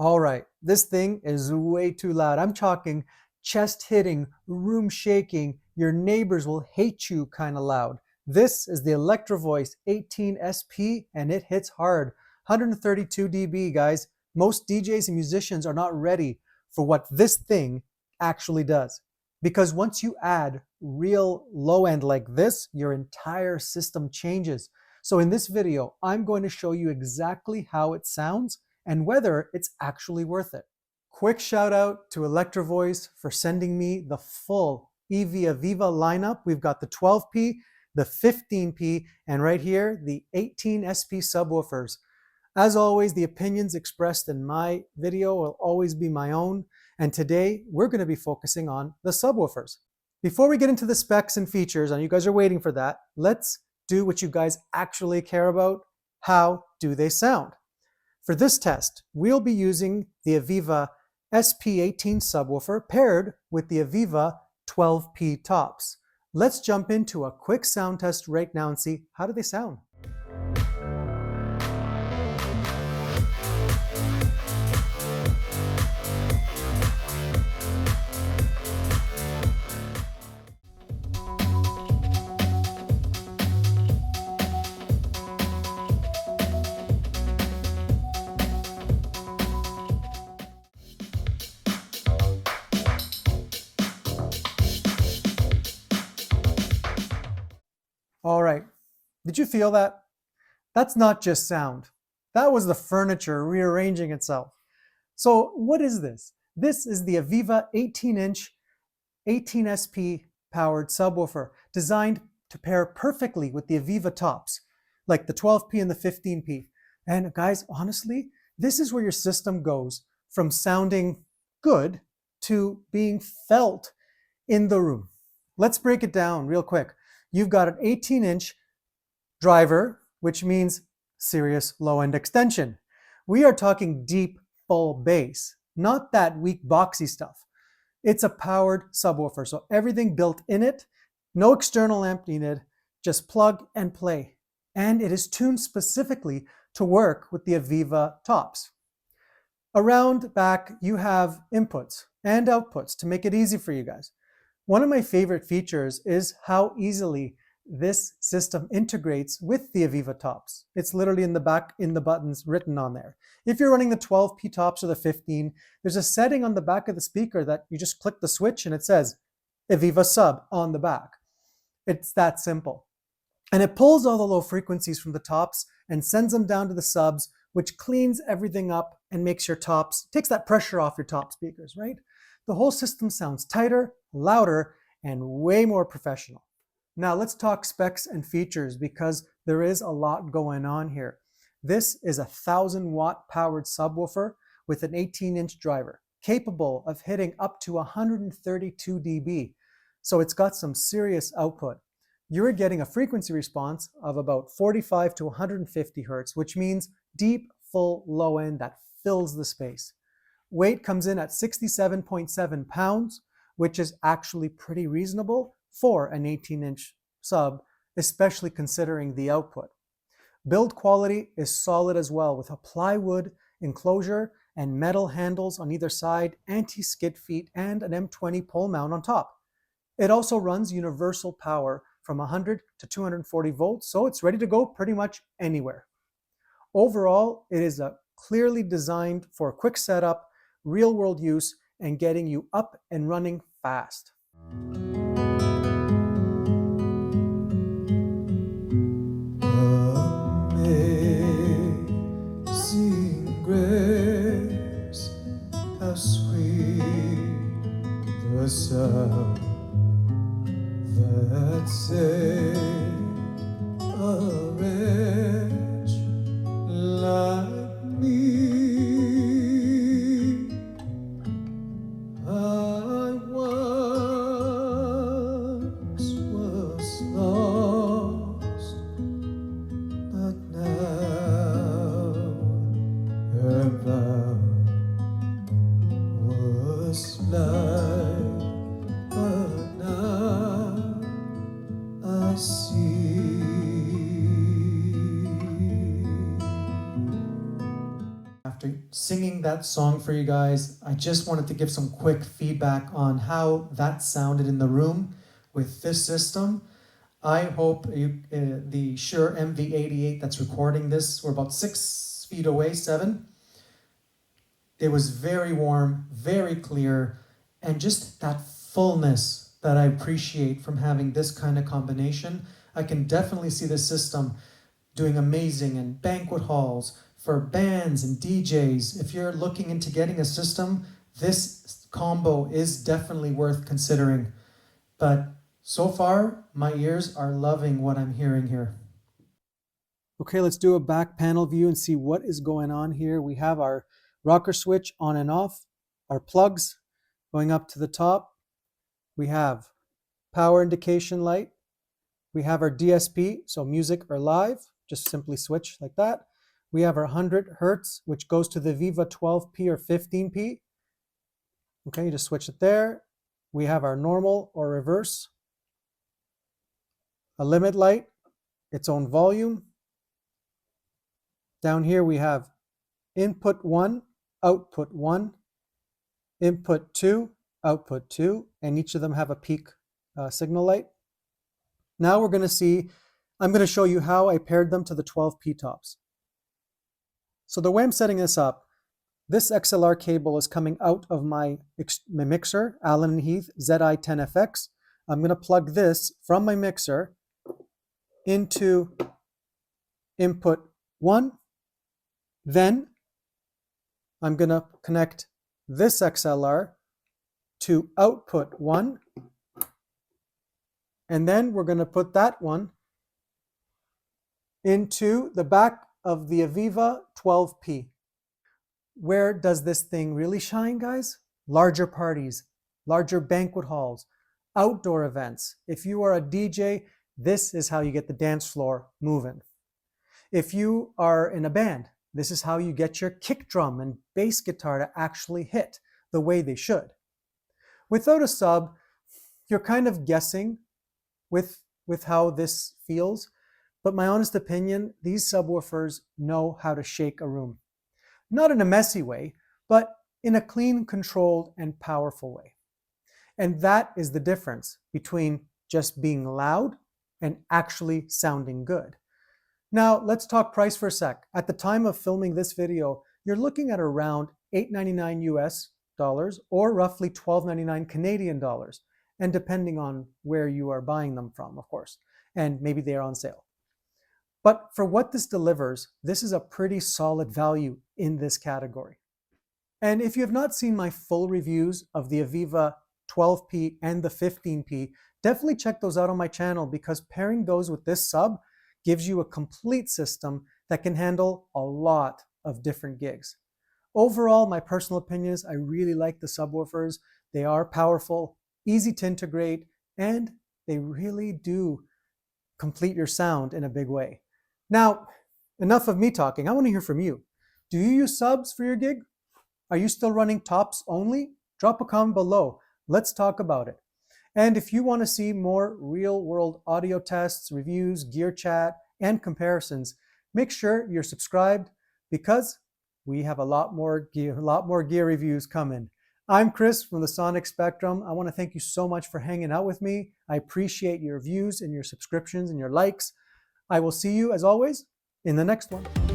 All right, this thing is way too loud. I'm talking chest hitting, room shaking, your neighbors will hate you kind of loud. This is the Electro-Voice 18SP and it hits hard. 132 dB, guys. Most DJs and musicians are not ready for what this thing actually does. Because once you add real low end like this, your entire system changes. So in this video, I'm going to show you exactly how it sounds and whether it's actually worth it. Quick shout out to Electro-Voice for sending me the full EVIVA lineup. We've got the 12P, the 15P, and right here, the 18SP subwoofers. As always, the opinions expressed in my video will always be my own, and today we're going to be focusing on the subwoofers. Before we get into the specs and features, and you guys are waiting for that, let's do what you guys actually care about. How do they sound? For this test, we'll be using the EVIVA SP18 subwoofer paired with the EVIVA 12P tops. Let's jump into a quick sound test right now and see how do they sound. All right, did you feel that? That's not just sound. That was the furniture rearranging itself. So what is this? This is the EVIVA 18-inch 18SP powered subwoofer designed to pair perfectly with the EVIVA tops, like the 12P and the 15P. And guys, honestly, this is where your system goes from sounding good to being felt in the room. Let's break it down real quick. You've got an 18-inch driver, which means serious low-end extension. We are talking deep, full bass, not that weak, boxy stuff. It's a powered subwoofer, so everything built in it, no external amp needed, just plug and play. And it is tuned specifically to work with the EVIVA tops. Around back, you have inputs and outputs to make it easy for you guys. One of my favorite features is how easily this system integrates with the EVIVA tops. It's literally in the back in the buttons written on there. If you're running the 12P tops or the 15, there's a setting on the back of the speaker that you just click the switch and it says EVIVA sub on the back. It's that simple. And it pulls all the low frequencies from the tops and sends them down to the subs, which cleans everything up and makes your tops, takes that pressure off your top speakers, right? The whole system sounds tighter, louder, and way more professional. Now let's talk specs and features because there is a lot going on here. This is a 1,000-watt powered subwoofer with an 18-inch driver, capable of hitting up to 132 dB. So it's got some serious output. You're getting a frequency response of about 45 to 150 hertz, which means deep, full, low end that fills the space. Weight comes in at 67.7 pounds, which is actually pretty reasonable for an 18-inch sub, especially considering the output. Build quality is solid as well, with a plywood enclosure and metal handles on either side, anti-skid feet, and an M20 pole mount on top. It also runs universal power from 100 to 240 volts, so it's ready to go pretty much anywhere. Overall, it is clearly designed for quick setup, real-world use, and getting you up and running fast. Amazing grace, how sweet the sound that saved a wretch like me. I once was lost, but now am found. Was blind, but now I see. After singing playing that song for you guys, I just wanted to give some quick feedback on how that sounded in the room with this system. I hope the Shure MV88 that's recording this, we're about 6 feet away, 7. It was very warm, very clear, and just that fullness that I appreciate from having this kind of combination. I can definitely see the system doing amazing in banquet halls, for bands and DJs. If you're looking into getting a system, this combo is definitely worth considering. But so far, my ears are loving what I'm hearing here. Okay, let's do a back panel view and see what is going on here. We have our rocker switch on and off, our plugs going up to the top. We have power indication light. We have our DSP, so music or live, just simply switch like that. We have our 100 Hertz, which goes to the EVIVA 12P or 15P. Okay, you just switch it there. We have our normal or reverse. A limit light, its own volume. Down here we have input 1, output 1, input 2, output 2, and each of them have a peak signal light. Now we're going to see, I'm going to show you how I paired them to the 12P tops. So the way I'm setting this up, this XLR cable is coming out of my mixer, Allen & Heath ZI-10FX. I'm going to plug this from my mixer into input 1. Then I'm going to connect this XLR to output 1. And then we're going to put that one into the back of the EVIVA 12P. Where does this thing really shine, guys? Larger parties, larger banquet halls, outdoor events. If you are a DJ, this is how you get the dance floor moving. If you are in a band, this is how you get your kick drum and bass guitar to actually hit the way they should. Without a sub, you're kind of guessing with how this feels. But my honest opinion, these subwoofers know how to shake a room. Not in a messy way, but in a clean, controlled, and powerful way. And that is the difference between just being loud and actually sounding good. Now, let's talk price for a sec. At the time of filming this video, you're looking at around $8.99 US dollars or roughly $12.99 Canadian dollars, and depending on where you are buying them from, of course, and maybe they are on sale. But for what this delivers, this is a pretty solid value in this category. And if you have not seen my full reviews of the EVIVA 12P and the 15P, definitely check those out on my channel, because pairing those with this sub gives you a complete system that can handle a lot of different gigs. Overall, my personal opinion is I really like the subwoofers. They are powerful, easy to integrate, and they really do complete your sound in a big way. Now, enough of me talking. I want to hear from you. Do you use subs for your gig? Are you still running tops only? Drop a comment below. Let's talk about it. And if you want to see more real-world audio tests, reviews, gear chat, and comparisons, make sure you're subscribed, because we have a lot more gear reviews coming. I'm Chris from the Sonic Spectrum. I want to thank you so much for hanging out with me. I appreciate your views and your subscriptions and your likes. I will see you, as always, in the next one.